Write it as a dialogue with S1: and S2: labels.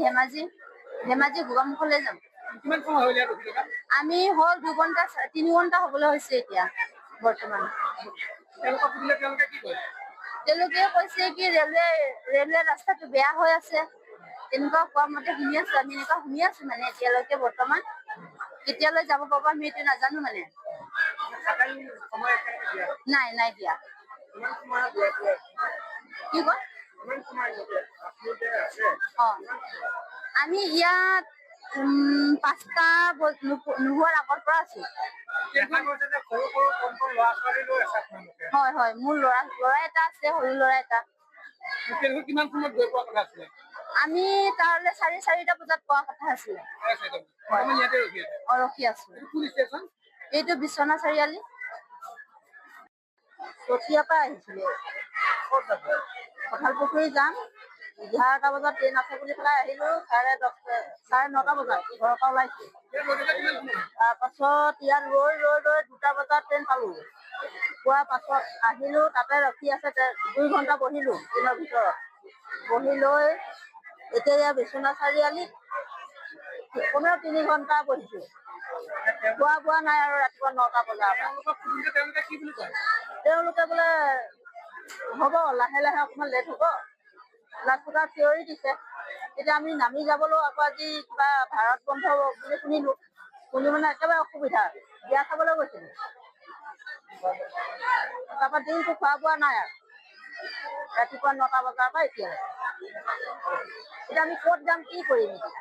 S1: ধেমাজি গোগামুখলৈ যাম।
S2: কিমান সময় হ'ল ইয়াত ৰখি থকা?
S1: আমি হ'ল 2 ঘণ্টা 3 ঘণ্টা হ'বলৈ হৈছে এতিয়া বৰ্তমান।
S2: তেওঁলোকক সুধিলে তেওঁলোকে কি কয়?
S1: তেওঁলোকে কৈছে কি ৰেলৱে ৰাস্তাটো বেয়া হৈ আছে, তেনেকুৱা কোৱা মতে শুনি আছো। আমি এনেকুৱা শুনি আছো মানে এতিয়ালৈকে বৰ্তমান। কেতিয়ালৈ যাব পাব আমি এইটো নাজানো মানে। নাই দিয়া। কি কয়? আমি ইয়াত 5টা নোহোৱাৰ আগৰ পৰা আছো। হয়, মোৰ ল'ৰা এটা আছে, সৰু ল'ৰা এটা।
S2: কিমান সময়ত গৈ পোৱা কথা আছিলে?
S1: আমি তালৈ 4:30 বজাত পোৱা কথা আছিলে। ৰখি আছো। এইটো বিশ্বনাথ চাৰিআলি। চতিয়াৰ পৰা আহিছিলে। কঁঠালপুখুৰী যাম। 11টা বজাত ট্ৰেইন আছে বুলি পেলাই আহিলো। 9:30 বজাত ঘৰৰ পৰা ওলাইছো। তাৰপাছত ইয়াত ৰৈ 2টা বজাত ট্ৰেইন পালো। পোৱাৰ পাছত আহিলো, তাতে ৰখি আছে 2 ঘণ্টা বহিলো ট্ৰেইনৰ ভিতৰত। বহি লৈ এতিয়া বিশ্বনাথ চাৰিআলিত 3 ঘণ্টা বহিছো। খোৱা বোৱা নাই আৰু ৰাতিপুৱা 9টা বজাৰ পৰা। তেওঁলোকে বোলে হ'ব, লাহে লাহে অকমান লেট হ'ব। লাষ্টত থিয়ৰি দিছে। এতিয়া আমি নামি যাবলৈ আকৌ আজি কিবা ভাৰত বন্ধ বুলি শুনিলো মানে একেবাৰে অসুবিধা। বিয়া খাবলৈ গৈছিলো। তাৰপৰা দিনটো খোৱা বোৱা নাই আৰু ৰাতিপুৱা 9টা বজাৰ পৰা এতিয়া আমি ক'ত যাম, কি কৰিম এতিয়া?